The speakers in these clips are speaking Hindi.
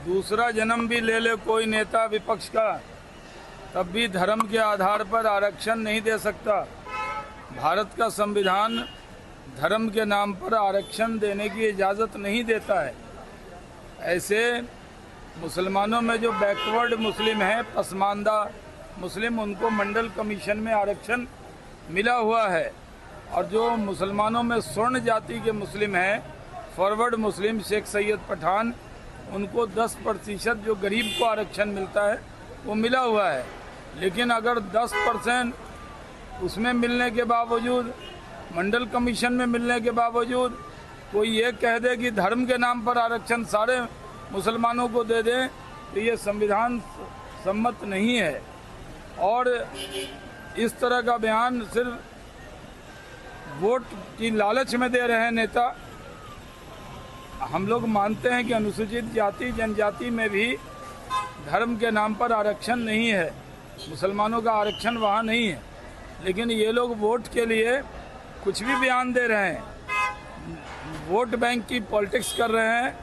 दूसरा जन्म भी ले ले कोई नेता विपक्ष का, तब भी धर्म के आधार पर आरक्षण नहीं दे सकता। भारत का संविधान धर्म के नाम पर आरक्षण देने की इजाज़त नहीं देता है। ऐसे मुसलमानों में जो बैकवर्ड मुस्लिम हैं, पसमानदा मुस्लिम, उनको मंडल कमीशन में आरक्षण मिला हुआ है। और जो मुसलमानों में स्वर्ण जाति के मुस्लिम हैं, फॉरवर्ड मुस्लिम, शेख सैयद पठान, उनको 10% जो गरीब को आरक्षण मिलता है वो मिला हुआ है। लेकिन अगर 10% उसमें मिलने के बावजूद, मंडल कमीशन में मिलने के बावजूद कोई ये कह दे कि धर्म के नाम पर आरक्षण सारे मुसलमानों को दे दें, तो ये संविधान सम्मत नहीं है। और इस तरह का बयान सिर्फ वोट की लालच में दे रहे हैं नेता। हम लोग मानते हैं कि अनुसूचित जाति जनजाति में भी धर्म के नाम पर आरक्षण नहीं है, मुसलमानों का आरक्षण वहाँ नहीं है। लेकिन ये लोग वोट के लिए कुछ भी बयान दे रहे हैं, वोट बैंक की पॉलिटिक्स कर रहे हैं,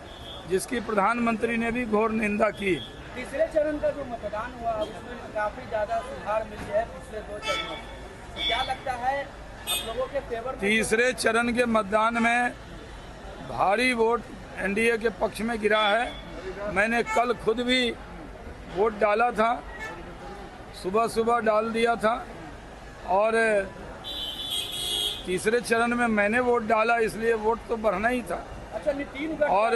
जिसकी प्रधानमंत्री ने भी घोर निंदा की। तीसरे चरण का जो मतदान हुआ उसमें काफी ज्यादा सुधार मिल गया है पिछले 2 चरणों में। क्या लगता है आप लोगों के फेवर? तीसरे चरण के मतदान में भारी वोट एनडीए के पक्ष में गिरा है। मैंने कल खुद भी वोट डाला था, सुबह सुबह डाल दिया था। और तीसरे चरण में मैंने वोट डाला, इसलिए वोट तो बढ़ना ही था। अच्छा, नितिन गडकरी, और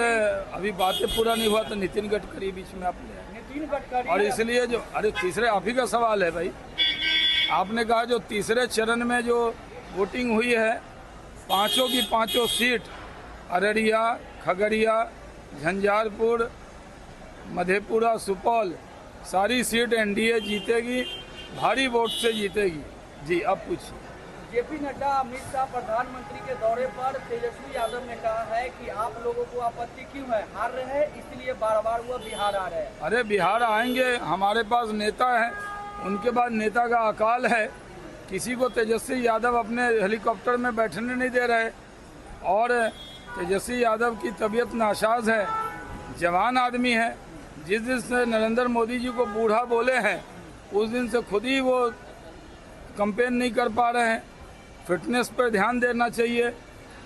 अभी बातें पूरा नहीं हुआ तो नितिन गडकरी बीच में आपने, नितिन गडकरी, और इसलिए जो, अरे तीसरे आप ही का सवाल है भाई। आपने कहा जो तीसरे चरण में जो वोटिंग हुई है, पांचों की पांचों सीट, अररिया, खगड़िया, झंझारपुर, मधेपुरा, सुपौल, सारी सीट एनडीए जीतेगी, भारी वोट से जीतेगी। जी, अब पूछिए। जेपी नड्डा, अमित शाह प्रधानमंत्री के दौरे पर तेजस्वी यादव ने कहा है कि आप लोगों को आपत्ति क्यों है, हार रहे हैं इसलिए बार बार वो बिहार आ रहे हैं। अरे बिहार आएंगे, हमारे पास नेता है, उनके बाद नेता का अकाल है। किसी को तेजस्वी यादव अपने हेलीकॉप्टर में बैठने नहीं दे रहे। और तेजस्वी यादव की तबीयत नासाज है, जवान आदमी है। जिस दिन से नरेंद्र मोदी जी को बूढ़ा बोले हैं, उस दिन से खुद ही वो कंपेन नहीं कर पा रहे हैं। फिटनेस पर ध्यान देना चाहिए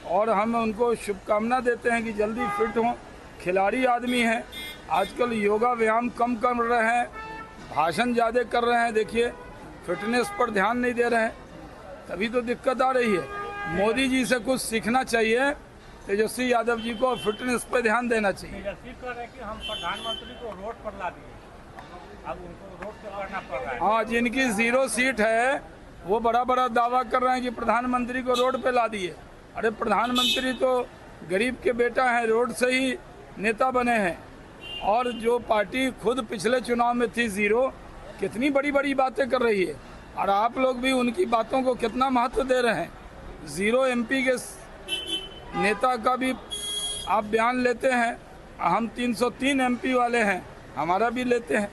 और हम उनको शुभकामना देते हैं कि जल्दी फिट हों। खिलाड़ी आदमी हैं, आजकल योगा व्यायाम कम कर रहे हैं, भाषण ज़्यादा कर रहे हैं। देखिए, फिटनेस पर ध्यान नहीं दे रहे हैं, तभी तो दिक्कत आ रही है। मोदी जी से कुछ सीखना चाहिए तेजस्वी यादव जी को, फिटनेस पर ध्यान देना चाहिए। तेजस्वी कह रहे हैं कि हम प्रधानमंत्री को रोड पर ला दिए, अब उनको रोड पर करना पड़ रहा है। हाँ, जिनकी 0 सीट है वो बड़ा बड़ा दावा कर रहे हैं कि प्रधानमंत्री को रोड पे ला दिए। अरे प्रधानमंत्री तो गरीब के बेटा हैं, रोड से ही नेता बने हैं। और जो पार्टी खुद पिछले चुनाव में थी 0, कितनी बड़ी बड़ी बातें कर रही है, और आप लोग भी उनकी बातों को कितना महत्व दे रहे हैं। 0 MP के नेता का भी आप बयान लेते हैं, हम 303 MP वाले हैं, हमारा भी लेते हैं।